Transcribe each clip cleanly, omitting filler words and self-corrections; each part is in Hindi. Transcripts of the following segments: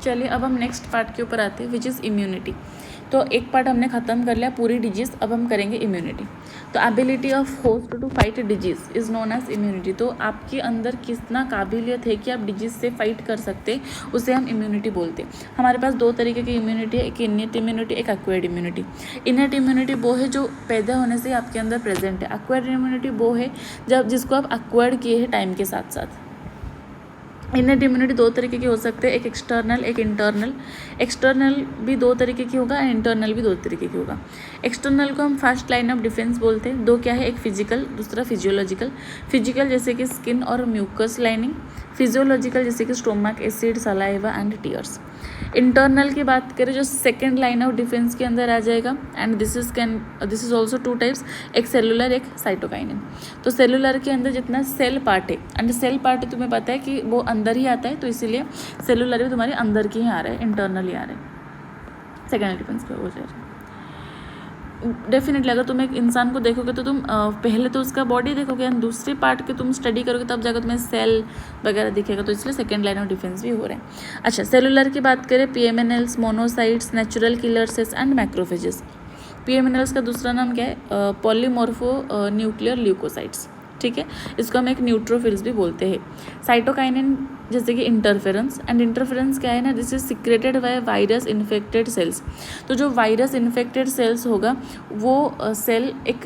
चलिए अब हम नेक्स्ट पार्ट के ऊपर आते हैं, विच इज़ इम्यूनिटी। तो एक पार्ट हमने ख़त्म कर लिया पूरी डिजीज़, अब हम करेंगे इम्यूनिटी। तो ability of host to fight disease is known as immunity. तो आपके अंदर कितना काबिलियत है कि आप डिजीज़ से फाइट कर सकते, उसे हम इम्यूनिटी बोलते हैं। हमारे पास दो तरीके की इम्यूनिटी है, एक इनेट इम्यूनिटी, एक एक्वायर्ड इम्यूनिटी। इनेट इम्यूनिटी वो है जो पैदा होने से आपके अंदर प्रेजेंट है। एक्वायर्ड इम्यूनिटी वो है जब जिसको आप एक्वायर्ड किए हैं टाइम के साथ साथ। इनेट इम्यूनिटी दो तरीके की हो सकते हैं, एक एक्सटर्नल एक इंटरनल। एक्सटर्नल भी दो तरीके की होगा, इंटरनल भी दो तरीके की होगा। एक्सटर्नल को हम फर्स्ट लाइन ऑफ डिफेंस बोलते हैं। दो क्या है, एक फिजिकल, दूसरा फिजियोलॉजिकल। फिजिकल जैसे कि स्किन और म्यूकस लाइनिंग, फिजियोलॉजिकल जैसे कि stomach, acid, saliva and tears. Internal की बात करें जो सेकेंड लाइन ऑफ डिफेंस के अंदर आ जाएगा, and this is also two types, एक सेलुलर एक साइटोकाइनिन। तो सेलुलर के अंदर जितना सेल पार्ट है, एंड सेल पार्ट तुम्हें पता है कि वो अंदर ही आता है, तो इसीलिए सेलुलर भी तुम्हारे अंदर के ही आ रहा है, इंटरनल ही आ रहा है, सेकेंड डिफेंस पे हो जाएगा। डेफिनेटली अगर तुम एक इंसान को देखोगे तो तुम पहले तो उसका बॉडी देखोगे एंड दूसरे पार्ट के तुम स्टडी करोगे, तब जाकर तुम्हें सेल वगैरह दिखेगा, तो इसलिए सेकेंड लाइन ऑफ डिफेंस भी हो रहा है। अच्छा, सेलुलर की बात करें, PMNLs, monocytes, natural killer cells and macrophages. PMNLs का दूसरा नाम क्या है, पॉलीमॉर्फो न्यूक्लियर ल्यूकोसाइट्स, ठीक है, इसको हम एक न्यूट्रोफिल्स भी बोलते हैं। साइटोकाइनिन जैसे कि इंटरफेरेंस, एंड इंटरफेरेंस क्या है ना, this is secreted by virus infected cells. तो जो वायरस इन्फेक्टेड सेल्स होगा वो सेल एक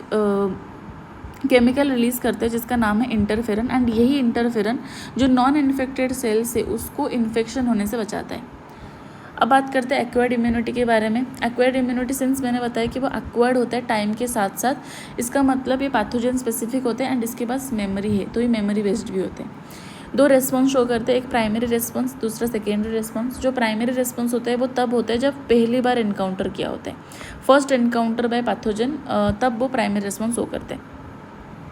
केमिकल रिलीज़ करते हैं जिसका नाम है इंटरफेरन, एंड यही इंटरफेरन जो नॉन इन्फेक्टेड सेल्स है उसको इन्फेक्शन होने से बचाता है। अब बात करते हैं एक्वायर्ड इम्यूनिटी के बारे में। एक्वायर्ड इम्यूनिटी सिंस मैंने बताया कि वो एक्वायर्ड होता है टाइम के साथ साथ, इसका मतलब ये पैथोजन स्पेसिफिक होते हैं एंड इसके पास मेमोरी है, तो ये मेमोरी बेस्ड भी होते हैं। दो रेस्पॉन्स शो करते हैं, एक प्राइमरी रेस्पॉन्स, दूसरा सेकेंडरी रेस्पॉन्स। जो प्राइमरी रेस्पॉन्स होता है वो तब होता है जब पहली बार इनकाउंटर किया होता है, फर्स्ट इनकाउंटर बाय पैथोजन, तब वो प्राइमरी रेस्पॉन्स शो करते हैं।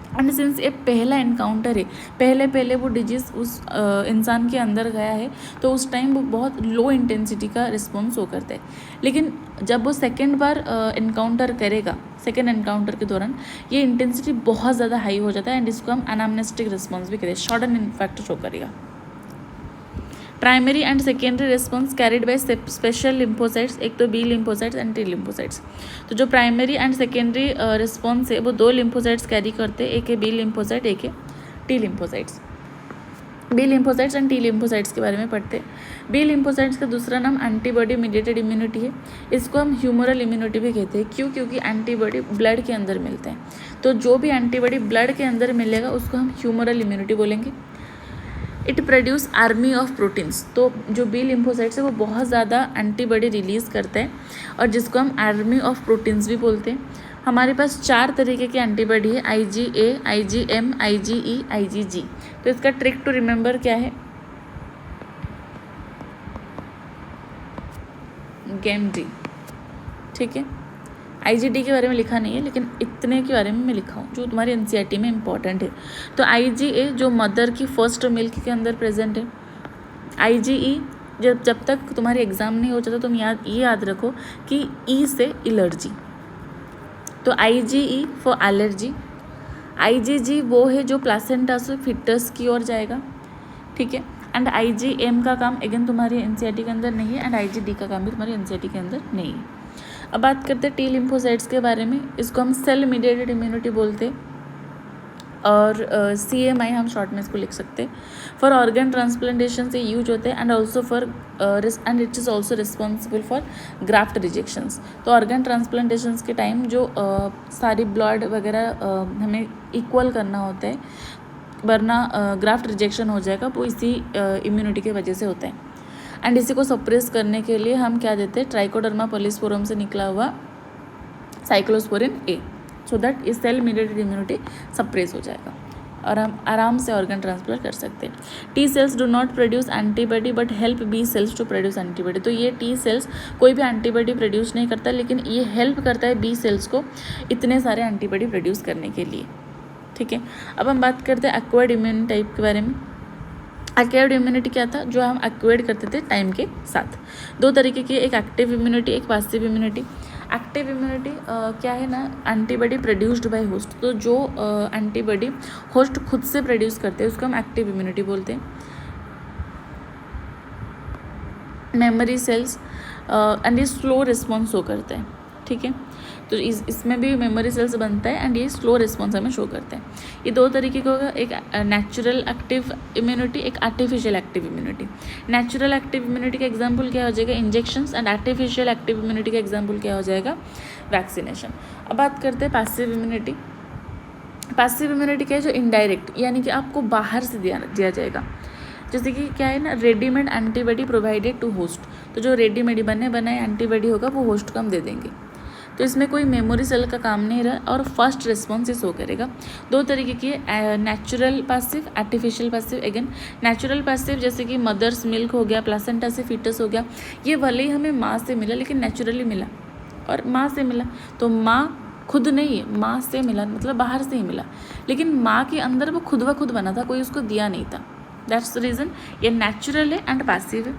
एंड सिंस ये पहला इनकाउंटर है, पहले वो डिजीज़ उस इंसान के अंदर गया है, तो उस टाइम वो बहुत लो इंटेंसिटी का रिस्पॉन्स शो करता है। लेकिन जब वो सेकेंड बार इनकाउंटर करेगा, सेकेंड इनकाउंटर के दौरान ये इंटेंसिटी बहुत ज़्यादा हाई हो जाता है, एंड इसको हम एनामनेस्टिक रिस्पॉन्स भी कहते हैं, शॉर्टन इन्फेक्ट शो करेगा। Primary and secondary response carried by special lymphocytes, एक तो B lymphocytes and T lymphocytes. तो जो प्राइमरी एंड सेकेंडरी रिस्पॉन्स है वो दो लिम्फोसाइट्स कैरी करते हैं, एक है बी लिम्फोसाइट, एक है T lymphocytes. B lymphocytes and T lymphocytes के बारे में पढ़ते हैं। बी लिम्फोसाइट्स का दूसरा नाम एंटीबॉडी मीडिएटेड इम्यूनिटी है, इसको हम ह्यूमरल इम्यूनिटी भी कहते हैं। क्यों? क्योंकि एंटीबॉडी ब्लड के अंदर मिलते हैं, तो जो भी एंटीबॉडी ब्लड के अंदर मिलेगा उसको हम ह्यूमरल इम्यूनिटी बोलेंगे। It produce army of proteins, तो जो बी लिम्फोसाइट्स है वो बहुत ज़्यादा एंटीबॉडी रिलीज़ करते हैं और जिसको हम आर्मी ऑफ प्रोटीन्स भी बोलते हैं। हमारे पास 4 तरीके की एंटीबॉडी है, IgA, IgM, IgE, IgG। तो इसका ट्रिक टू रिमेंबर क्या है, GAMD, ठीक है। IgD के बारे में लिखा नहीं है, लेकिन इतने के बारे में मैं लिखा हूँ जो तुम्हारी NCERT में इंपॉर्टेंट है। तो IgA जो मदर की फर्स्ट मिल्क के अंदर प्रेजेंट है। IgE जब तक तुम्हारे एग्जाम नहीं हो जाता तुम ये याद रखो कि E से एलर्जी, तो IgE फॉर एलर्जी। IgG वो है जो प्लासेंटा से फिटस की ओर जाएगा, ठीक है। एंड IgM का काम अगेन तुम्हारी NCERT के अंदर नहीं है, एंड IgD का काम भी तुम्हारी NCERT के अंदर नहीं है। अब बात करते हैं टी लिम्फोसाइट्स के बारे में, इसको हम सेल मीडिएटेड इम्यूनिटी बोलते हैं, और CMI हम शॉर्ट में इसको लिख सकते हैं। फॉर ऑर्गन ट्रांसप्लांटेशन से यूज होते हैं, and also for and it is also responsible for graft rejections. तो ऑर्गन ट्रांसप्लांटेशंस के टाइम जो सारी ब्लड वगैरह हमें इक्वल करना होता है, वरना ग्राफ्ट रिजेक्शन हो जाएगा, वो इसी इम्यूनिटी की वजह से होता है। एंड इसी को सप्रेस करने के लिए हम क्या देते हैं, ट्राइकोडर्मा पॉलीस्पोरम से निकला हुआ साइक्लोस्पोरिन A, सो दैट इस सेल मीडिएटेड इम्यूनिटी सप्रेस हो जाएगा और हम आराम से ऑर्गन ट्रांसप्लांट कर सकते हैं। T cells do not produce antibody but help B cells to produce antibody. तो ये टी सेल्स कोई भी एंटीबॉडी प्रोड्यूस नहीं करता, लेकिन ये हेल्प करता है बी सेल्स को इतने सारे एंटीबॉडी प्रोड्यूस करने के लिए, ठीक है। अब हम बात करते हैं एक्वायर्ड इम्यून टाइप के बारे में। एक्वायर्ड इम्यूनिटी क्या था, जो हम एक्वायर्ड करते थे टाइम के साथ। दो तरीके की, एक एक्टिव इम्यूनिटी, एक पैसिव इम्यूनिटी। एक्टिव इम्यूनिटी क्या है ना, एंटीबॉडी प्रोड्यूस्ड बाय होस्ट, तो जो एंटीबॉडी होस्ट खुद से प्रोड्यूस करते हैं उसको हम एक्टिव इम्यूनिटी बोलते हैं। मेमोरी सेल्स एंड ये स्लो रिस्पॉन्स शो करते हैं, ठीक है। तो इसमें भी मेमोरी सेल्स बनता है एंड ये स्लो रिस्पॉन्स हमें शो करते हैं। ये दो तरीके का होगा, एक नेचुरल एक्टिव इम्यूनिटी, एक artificial active immunity. Natural active immunity का एग्जांपल क्या हो जाएगा, injections, and artificial active immunity का एग्जांपल क्या हो जाएगा, वैक्सीनेशन। अब बात करते हैं पैसिव इम्यूनिटी। पैसिव इम्यूनिटी क्या है, जो इनडायरेक्ट, यानी कि आपको बाहर से दिया जाएगा। जैसे कि क्या है ना, readymade antibody provided to host, तो जो रेडीमेड बने बनाए एंटीबॉडी होगा वो होस्ट को हम दे देंगे। तो इसमें कोई मेमोरी सेल का काम नहीं रहा और फर्स्ट रिस्पॉन्स ये शो करेगा। दो तरीके की है, natural passive, artificial passive. Again natural passive जैसे कि मदर्स मिल्क हो गया, प्लासेंटा से फीटस हो गया, ये भले ही हमें माँ से मिला लेकिन नेचुरली मिला और माँ से मिला, तो माँ खुद नहीं है, माँ से मिला मतलब बाहर से ही मिला, लेकिन माँ के अंदर वो खुद ब खुद बना था, कोई उसको दिया नहीं था। दैट्स द रीज़न ये नेचुरल है एंड पैसिव है।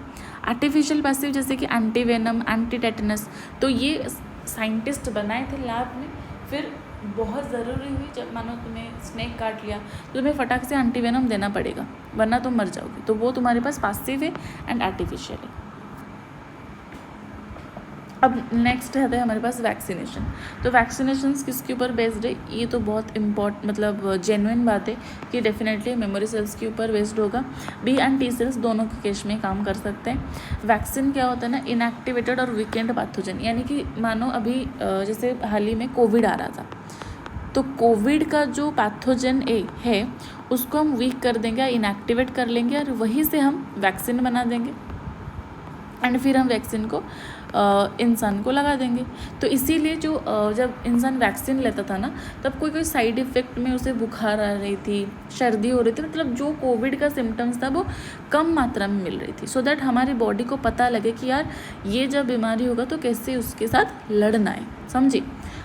आर्टिफिशियल पैसिव जैसे कि एंटीवेनम, एंटी टेटनस, तो ये साइंटिस्ट बनाए थे लैब में, फिर बहुत ज़रूरी हुई जब मानो तुम्हें स्नेक काट लिया तो तुम्हें फटाक से एंटीवेनम देना पड़ेगा वरना तुम मर जाओगे, तो वो तुम्हारे पास पैसिव है एंड आर्टिफिशियल है। अब नेक्स्ट है हमारे पास वैक्सीनेशन। तो वैक्सीनेशन किसके ऊपर बेस्ड है, ये तो बहुत मतलब जेन्युइन बात है कि डेफिनेटली मेमोरी सेल्स के ऊपर बेस्ड होगा। बी एंड टी सेल्स दोनों के केस में काम कर सकते हैं। वैक्सीन क्या होता है ना, इनएक्टिवेटेड और वीकेंड पैथोजन, यानी कि मानो अभी जैसे हाल ही में कोविड आ रहा था, तो कोविड का जो पैथोजन है उसको हम वीक कर देंगे, इनएक्टिवेट कर लेंगे और वहीं से हम वैक्सीन बना देंगे एंड फिर हम वैक्सीन को इंसान को लगा देंगे। तो इसीलिए जो जब इंसान वैक्सीन लेता था ना, तब कोई साइड इफ़ेक्ट में उसे बुखार आ रही थी, सर्दी हो रही थी, मतलब जो कोविड का सिम्टम्स था वो कम मात्रा में मिल रही थी, सो दैट हमारी बॉडी को पता लगे कि यार ये जब बीमारी होगा तो कैसे उसके साथ लड़ना है, समझी।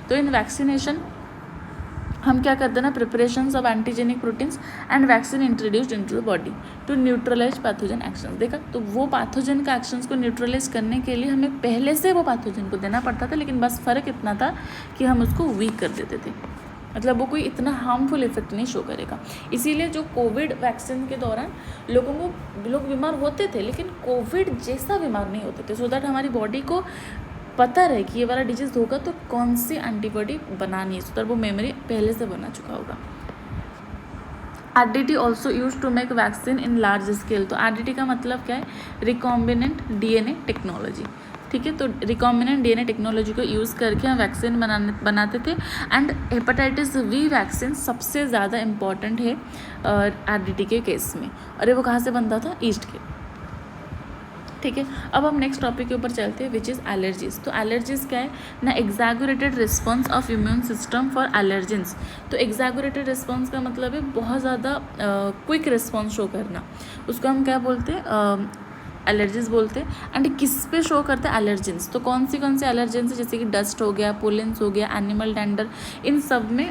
तो इन वैक्सीनेशन हम क्या करते हैं ना, preparations of antigenic proteins and vaccine introduced into the body to neutralise pathogen actions. देखा, तो वो पैथोजन का एक्शंस को न्यूट्रलाइज करने के लिए हमें पहले से वो पैथोजन को देना पड़ता था, लेकिन बस फ़र्क इतना था कि हम उसको वीक कर देते थे, मतलब वो कोई इतना हार्मफुल इफेक्ट नहीं शो करेगा। इसीलिए जो कोविड वैक्सीन के दौरान लोग बीमार होते थे लेकिन कोविड जैसा बीमार नहीं होते थे, सो दैट हमारी बॉडी को पता रहे कि ये वाला डिजीज़ होगा तो कौन सी एंटीबॉडी बनानी है, सो दैट वो मेमोरी पहले से बना चुका होगा। RDT also use to make vaccine in large scale. तो RDT का मतलब क्या है, रिकॉम्बिनेंट DNA टेक्नोलॉजी, ठीक है। तो रिकॉम्बिनेंट DNA टेक्नोलॉजी को यूज़ करके हम वैक्सीन बनाते थे एंड हेपेटाइटिस V वैक्सीन सबसे ज़्यादा इम्पॉर्टेंट है RDT के केस में, और वो कहाँ से बनता था, ईस्ट के, ठीक है। अब हम नेक्स्ट टॉपिक के ऊपर चलते हैं विच इज़ एलर्जीज। तो एलर्जीज क्या है ना, exaggerated response of immune system for allergens. तो एग्जैगुरेटेड रिस्पॉन्स का मतलब है बहुत ज़्यादा क्विक रिस्पॉन्स शो करना, उसको हम क्या बोलते हैं, एलर्जीज बोलते हैं। एंड किस पे शो करते हैं, एलर्जेंस। तो कौन से एलर्जेंस है, जैसे कि डस्ट हो गया, पोलेंस हो गया, एनिमल डेंडर, इन सब में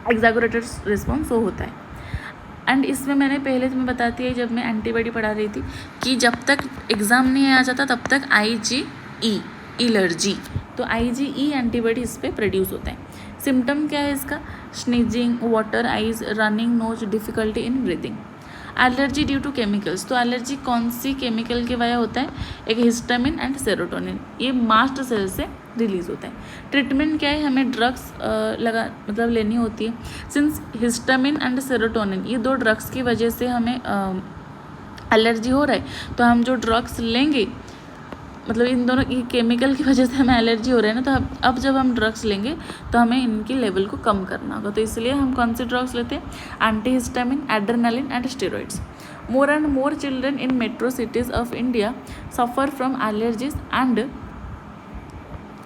एग्जैगुरेटेड रिस्पॉन्स शो होता है। एंड इसमें मैंने पहले तुम्हें बताती है जब मैं एंटीबॉडी पढ़ा रही थी कि जब तक एग्ज़ाम नहीं आ जाता तब तक IgE एलर्जी, तो IgE एंटीबॉडी इस पर प्रोड्यूस होता है। सिम्टम क्या है इसका, sneezing, water eyes, running nose, difficulty in breathing. Allergy due to chemicals. तो एलर्जी कौन सी केमिकल के वजह होता है, एक हिस्टामिन एंड सेरोटोनिन, ये मास्ट सेल से रिलीज होता है। ट्रीटमेंट क्या है, हमें ड्रग्स लेनी होती है। सिंस हिस्टामिन एंड सेरोटोनिन ये दो ड्रग्स की वजह से हमें एलर्जी हो रहा है, तो हम जो ड्रग्स लेंगे, मतलब इन दोनों की केमिकल की वजह से हमें एलर्जी हो रहा है ना, तो अब जब हम ड्रग्स लेंगे तो हमें इनकी लेवल को कम करना होगा। तो इसलिए हम कौन से ड्रग्स लेते हैं, antihistamine, adrenaline and steroids. More and more children in metro cities of India suffer from allergies and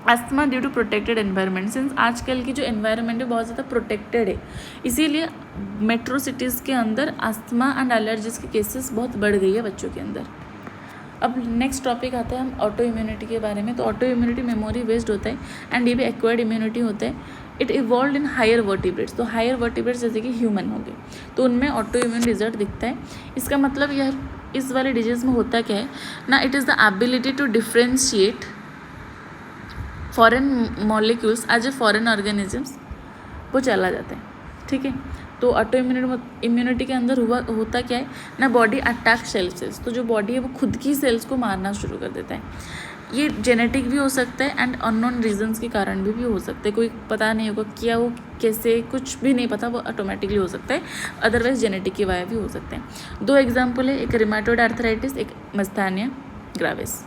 asthma due to protected environment. Since आजकल की जो एनवायरनमेंट है बहुत ज़्यादा प्रोटेक्टेड है, इसीलिए मेट्रो सिटीज़ के अंदर अस्थमा एंड एलर्जीज के केसेस बहुत बढ़ गई है बच्चों के अंदर। अब नेक्स्ट टॉपिक आता है हम ऑटो इम्यूनिटी के बारे में। तो ऑटो इम्यूनिटी मेमोरी बेस्ड होता है एंड ये भी एक्वायर्ड इम्यूनिटी होता है। It evolve in higher vertebrates. तो हायर वर्टिब्रेट्स जैसे कि ह्यूमन हो गए, तो उनमें ऑटो इम्यून रिजल्ट दिखता है। इसका मतलब यह इस वाले डिजीज़ में होता क्या है ना, it is the ability to differentiate foreign molecules as a foreign organisms, वो चला जाता है, ठीक है। तो ऑटो इम्यूनिटी के अंदर होता क्या है ना, बॉडी अटैक सेल्स, तो जो बॉडी है वो खुद की सेल्स को मारना शुरू कर देता है। ये जेनेटिक भी हो सकता है एंड अननोन रीजंस के कारण भी हो सकता है, कोई पता नहीं होगा क्या वो कैसे, कुछ भी नहीं पता, वो ऑटोमेटिकली हो सकता है, अदरवाइज जेनेटिक की वजह भी हो सकते हैं। 2 एग्जाम्पल है, एक रिमेटॉइड आर्थराइटिस, एक मस्थानिया ग्राविस।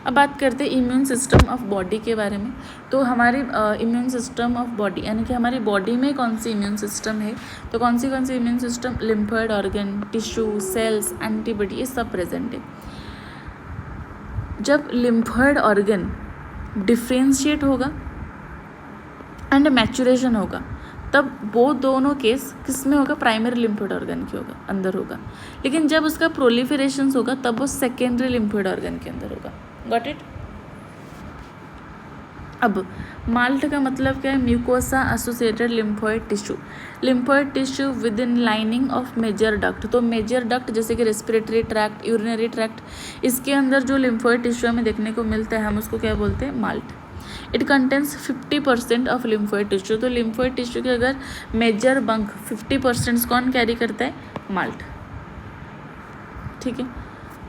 अब बात करते हैं इम्यून सिस्टम ऑफ बॉडी के बारे में। तो हमारी इम्यून सिस्टम ऑफ बॉडी यानी कि हमारी बॉडी में कौन सी इम्यून सिस्टम है, तो कौन सी immune system, lymphoid organ, tissue, cells, antibody, ये सब प्रेजेंट है। जब लिम्फोइड ऑर्गन डिफ्रेंशिएट होगा एंड मैचुरेशन होगा, तब वो दोनों केस किस में होगा, प्राइमरी लिम्फोइड ऑर्गन के होगा, अंदर होगा। लेकिन जब उसका प्रोलिफरेशन होगा तब वो सेकेंडरी लिम्फोइड ऑर्गन के अंदर होगा। Got it. अब माल्ट का मतलब क्या है, mucosa associated lymphoid tissue, lymphoid tissue within lining of major duct. तो मेजर डक्ट जैसे कि रेस्पिरेटरी ट्रैक्ट, यूरिनरी ट्रैक्ट, इसके अंदर जो लिम्फोइड टिश्यू हमें देखने को मिलता है, हम उसको क्या बोलते हैं, malt. It contains 50% of lymphoid tissue. तो लिम्फोइड टिश्यू के अगर मेजर बंक 50% कौन कैरी करता है, माल्ट। ठीक है।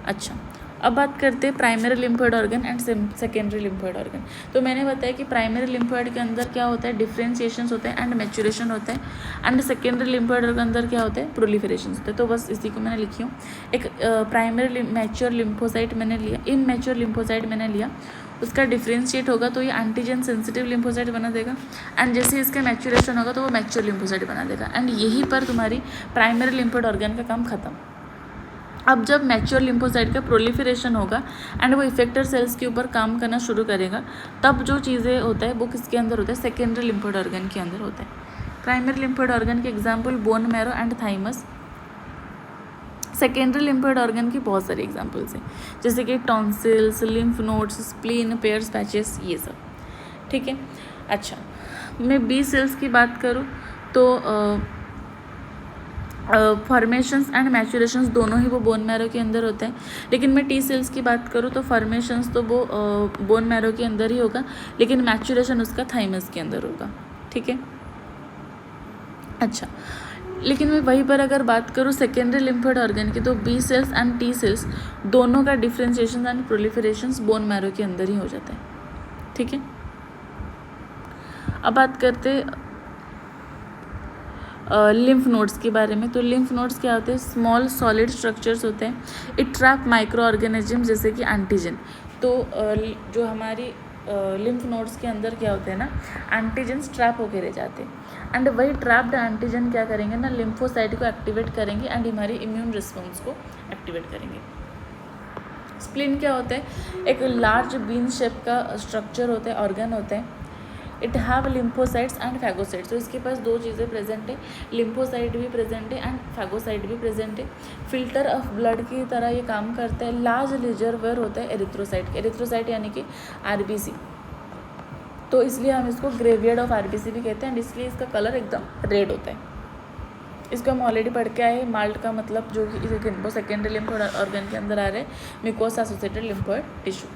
अच्छा, अब बात करते हैं primary lymphoid organ and secondary lymphoid organ. तो मैंने बताया कि प्राइमरी लिम्फोइड के अंदर क्या होता है, डिफ्रेंशिएशन होता है एंड मैचुरेशन होता है, एंड सेकेंडरी लिम्फोइड के अंदर क्या होता है, प्रोलिफरेशन होता है। तो बस इसी को मैंने लिखी हूँ। एक प्राइमरी मैच्योर लिम्फोसाइट मैंने लिया, इमैच्योर लिम्फोसाइट मैंने लिया, उसका डिफ्रेंशिएट होगा तो ये एंटीजन सेंसिटिव लिम्फोसाइट बना देगा, एंड जैसे इसका मैचुरेशन होगा तो वो मैच्योर लिम्फोसाइट बना देगा, एंड यहीं पर तुम्हारी प्राइमरी लिम्फोइड ऑर्गन का काम खत्म। अब जब मैच्योर लिम्फोसाइट का प्रोलिफरेशन होगा एंड वो इफेक्टर सेल्स के ऊपर काम करना शुरू करेगा, तब जो चीज़ें होता है वो किसके अंदर होता है, सेकेंडरी लिम्फोइड ऑर्गन के अंदर होता है। प्राइमरी लिम्फोइड ऑर्गन के example bone marrow and thymus. Secondary lymphoid organ की बहुत सारे एग्जाम्पल्स हैं, जैसे कि tonsils, lymph nodes, spleen, pairs, patches, ये सब। ठीक है। अच्छा, मैं बी सेल्स की बात करूँ तो फॉर्मेशंस एंड मैचुरेशंस दोनों ही वो बोन मैरो के अंदर होते हैं। लेकिन मैं टी सेल्स की बात करूँ तो फॉर्मेशंस तो वो बोन मैरो के अंदर ही होगा, लेकिन मैचुरेशन उसका थाइमस के अंदर होगा। ठीक है। अच्छा, लेकिन मैं वहीं पर अगर बात करूँ सेकेंडरी लिम्फोइड ऑर्गन की, तो B cells and T cells दोनों का differentiation and proliferations bone marrow के अंदर ही हो जाता है। ठीक है। अब बात करते लिम्फ नोड्स के बारे में। तो लिम्फ नोड्स क्या होते हैं, स्मॉल सॉलिड स्ट्रक्चर्स होते हैं। इट ट्रैप माइक्रो ऑर्गेनिज्म जैसे कि एंटीजन। तो जो हमारी लिम्फ नोड्स के अंदर क्या होते हैं ना, एंटीजन्स ट्रैप होके रह जाते हैं, एंड वही ट्रैप्ड एंटीजन क्या करेंगे ना, लिम्फोसाइट को एक्टिवेट करेंगे एंड हमारी इम्यून रिस्पॉन्स को एक्टिवेट करेंगे। स्प्लीन क्या होता है, एक लार्ज बीन शेप का स्ट्रक्चर होता है, ऑर्गन होता है। It have lymphocytes and phagocytes. तो इसके पास 2 चीज़ें प्रेजेंट है, लिम्फोसाइट भी प्रेजेंट है एंड फैगोसाइट भी प्रेजेंट है। फिल्टर ऑफ ब्लड की तरह ये काम करता है। लार्ज रिजर्वर होता है एरिथ्रोसाइट, एरिथ्रोसाइट यानी कि आरबीसी। तो इसलिए हम इसको ग्रेवयार्ड ऑफ आरबीसी भी कहते हैं, एंड इसलिए इसका कलर एकदम रेड होता है। इसको हम ऑलरेडी पढ़ के आए। माल्ट का मतलब जो कि सेकेंडरी लिम्फोइड ऑर्गन के अंदर आ रहे हैं, म्यूकोसा एसोसिएटेड लिम्फोइड टिश्यू।